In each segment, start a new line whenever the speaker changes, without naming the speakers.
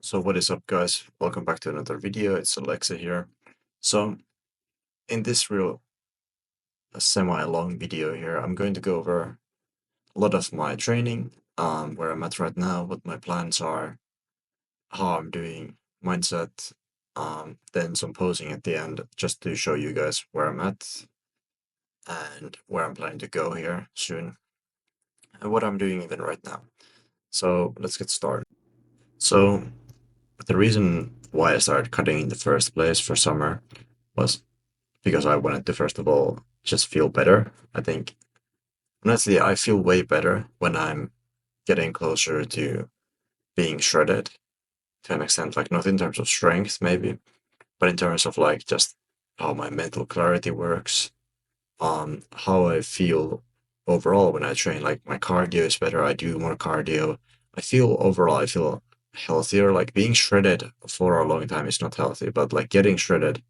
So what is up, guys? Welcome back to another video. It's Alexa here. So in this real semi-long video here, I'm going to go over a lot of my training, where I'm at right now, what my plans are, how I'm doing, mindset, then some posing at the end just to show you guys where I'm at and where I'm planning to go here soon and what I'm doing even right now. So let's get started. So the reason why I started cutting in the first place for summer was because I wanted to, first of all, just feel better. I think, honestly, I feel way better when I'm getting closer to being shredded to an extent, like not in terms of strength, maybe, but in terms of like just how my mental clarity works, how I feel overall when I train. Like my cardio is better, I do more cardio. I feel overall, I feel healthier. Like being shredded for a long time is not healthy, but like getting shredded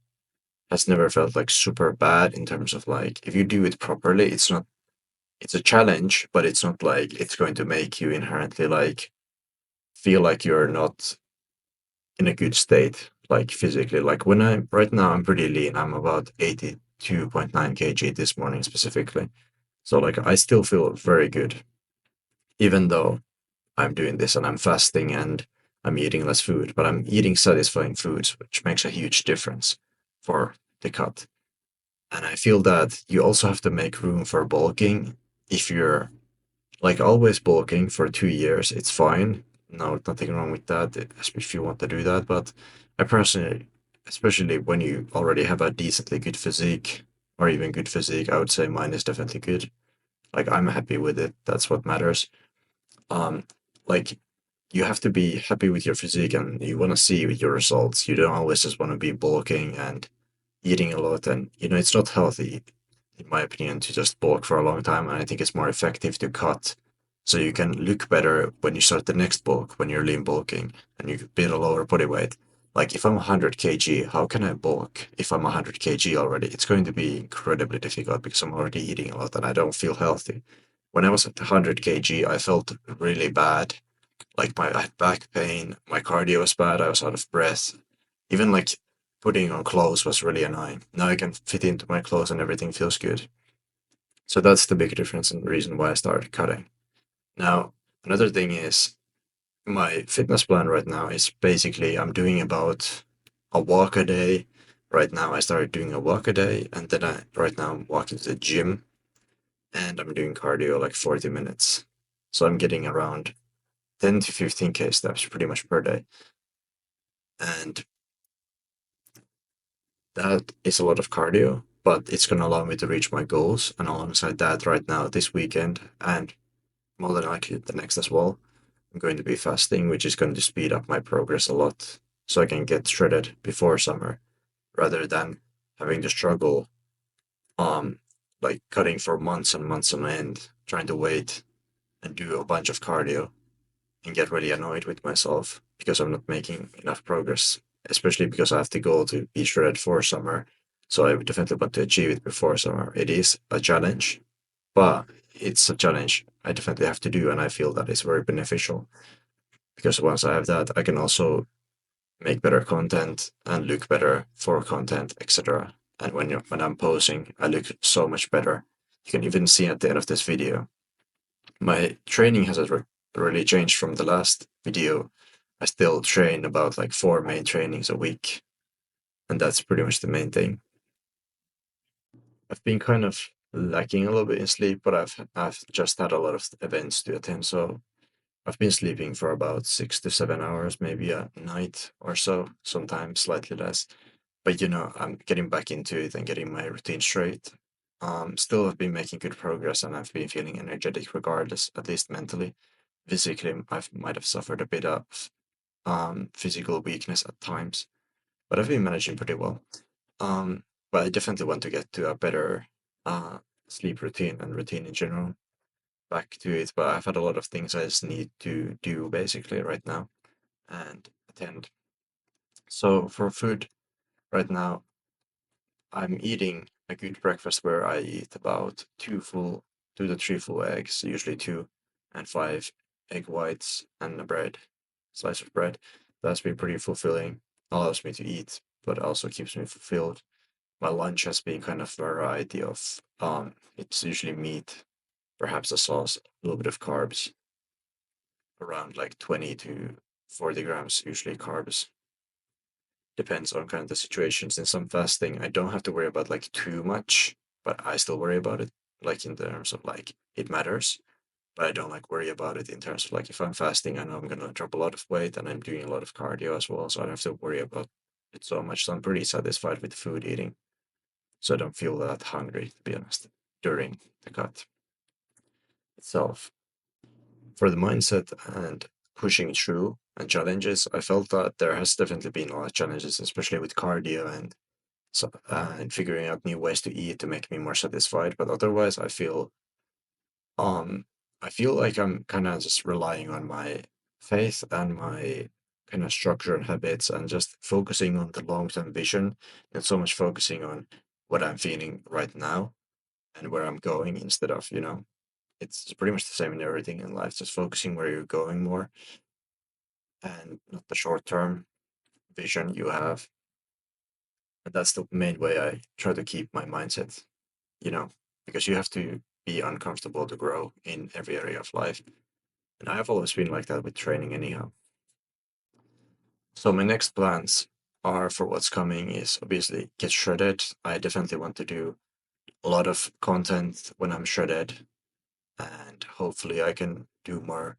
has never felt like super bad in terms of like if you do it properly, it's a challenge, but it's not like it's going to make you inherently like feel like you're not in a good state, like physically. Like when I right now I'm pretty lean. I'm about 82.9 kg this morning specifically. So like I still feel very good, even though I'm doing this and I'm fasting and I'm eating less food, but I'm eating satisfying foods, which makes a huge difference for the cut. And I feel that you also have to make room for bulking. If you're like always bulking for 2 years, it's fine. No, nothing wrong with that if you want to do that. But I personally, especially when you already have a decently good physique or even good physique, I would say mine is definitely good. Like I'm happy with it. That's what matters. Um, like you have to be happy with your physique and you want to see your results. You don't always just want to be bulking and eating a lot. And, it's not healthy, in my opinion, to just bulk for a long time. And I think it's more effective to cut so you can look better when you start the next bulk, when you're lean bulking and you build a lower body weight. Like if I'm 100 kg, how can I bulk if I'm 100 kg already? It's going to be incredibly difficult because I'm already eating a lot and I don't feel healthy. When I was at 100 kg, I felt really bad. Like I had back pain, my cardio was bad, I was out of breath. Even like putting on clothes was really annoying. Now I can fit into my clothes and everything feels good. So that's the big difference and the reason why I started cutting. Now, another thing is my fitness plan right now is basically I'm doing about a walk a day. Right now I started doing a walk a day and then right now I'm walking to the gym and I'm doing cardio like 40 minutes. So I'm getting around 10 to 15k steps pretty much per day. And that is a lot of cardio, but it's going to allow me to reach my goals. And alongside that, right now, this weekend, and more than likely the next as well, I'm going to be fasting, which is going to speed up my progress a lot so I can get shredded before summer rather than having to struggle, um, like cutting for months and months on end, trying to wait and do a bunch of cardio and get really annoyed with myself because I'm not making enough progress, especially because I have the goal to be shredded for summer. So I would definitely want to achieve it before summer. It is a challenge, but it's a challenge I definitely have to do, and I feel that it's very beneficial because once I have that, I can also make better content and look better for content, etc. And when I'm posing, I look so much better. You can even see at the end of this video my training has really changed from the last video. I still train about like 4 main trainings a week, and that's pretty much the main thing. I've been kind of lacking a little bit in sleep, but I've just had a lot of events to attend, so I've been sleeping for about 6 to 7 hours, maybe a night or so, sometimes slightly less. But I'm getting back into it and getting my routine straight. Still, I've been making good progress, and I've been feeling energetic regardless, at least mentally. Physically, I might have suffered a bit of physical weakness at times, but I've been managing pretty well. But I definitely want to get to a better uh, sleep routine and routine in general. Back to it, but I've had a lot of things I just need to do basically right now and attend. So for food right now, I'm eating a good breakfast where I eat about 2 to 3 full eggs, usually two, and 5 egg whites and a slice of bread. That's been pretty fulfilling. Allows me to eat, but also keeps me fulfilled. My lunch has been kind of variety of it's usually meat, perhaps a sauce, a little bit of carbs, around like 20 to 40 grams usually carbs. Depends on kind of the situations. In some fasting, I don't have to worry about like too much, but I still worry about it, like in terms of like it matters. But I don't like worry about it in terms of like if I'm fasting, I know I'm gonna drop a lot of weight and I'm doing a lot of cardio as well, so I don't have to worry about it so much. So I'm pretty satisfied with food eating. So I don't feel that hungry, to be honest, during the cut itself. For the mindset and pushing through and challenges, I felt that there has definitely been a lot of challenges, especially with cardio and figuring out new ways to eat to make me more satisfied. But otherwise, um I feel like I'm kind of just relying on my faith and my kind of structure and habits and just focusing on the long-term vision and so much focusing on what I'm feeling right now and where I'm going instead of, it's pretty much the same in everything in life, just focusing where you're going more and not the short-term vision you have. And that's the main way I try to keep my mindset, you know, because you have to be uncomfortable to grow in every area of life. And I have always been like that with training anyhow. So my next plans are for what's coming is obviously get shredded. I definitely want to do a lot of content when I'm shredded, and hopefully I can do more,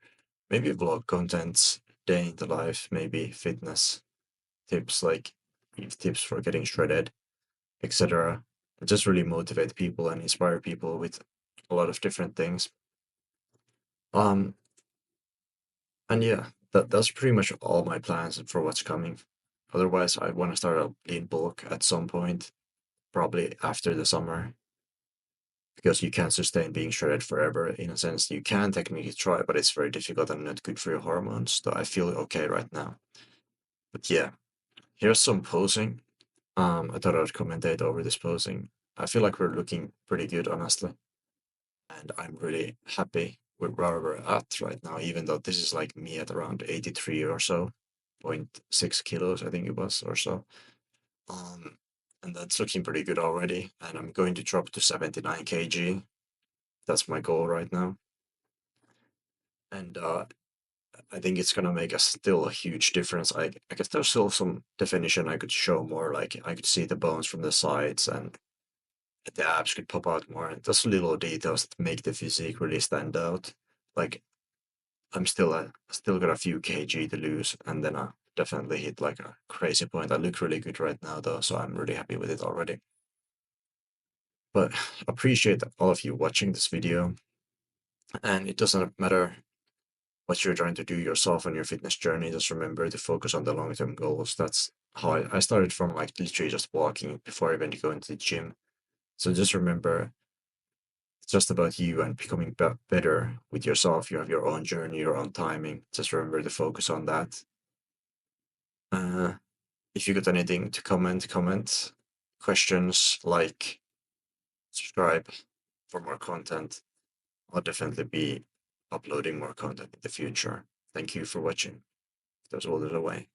maybe vlog contents, day in the life, maybe fitness tips, like tips for getting shredded, etc. Just really motivate people and inspire people with a lot of different things. Um, and yeah, that's pretty much all my plans for what's coming. Otherwise, I want to start a lean bulk at some point, probably after the summer, because you can't sustain being shredded forever. In a sense, you can technically try, but it's very difficult and not good for your hormones. So I feel okay right now. But yeah, here's some posing. I thought I'd commentate over this posing. I feel like we're looking pretty good, honestly, and I'm really happy with where we're at right now. Even though this is like me at around 83 or so, 0.6 kilos, I think it was, or so. Um, and that's looking pretty good already. And I'm going to drop to 79 kg. That's my goal right now. And I think it's gonna make still a huge difference. I guess there's still some definition I could show more. Like I could see the bones from the sides and the abs could pop out more. And just little details that make the physique really stand out. Like still got a few kg to lose, and then I definitely hit like a crazy point. I look really good right now though, so I'm really happy with it already. But appreciate all of you watching this video, and it doesn't matter what you're trying to do yourself on your fitness journey. Just remember to focus on the long-term goals. That's how I started from like literally just walking before even going to the gym. So just remember it's just about you and becoming better with yourself. You have your own journey, your own timing. Just remember to focus on that. Uh, if you got anything to comment, questions, like, subscribe for more content. I'll definitely be uploading more content in the future. Thank you for watching. That's all the way.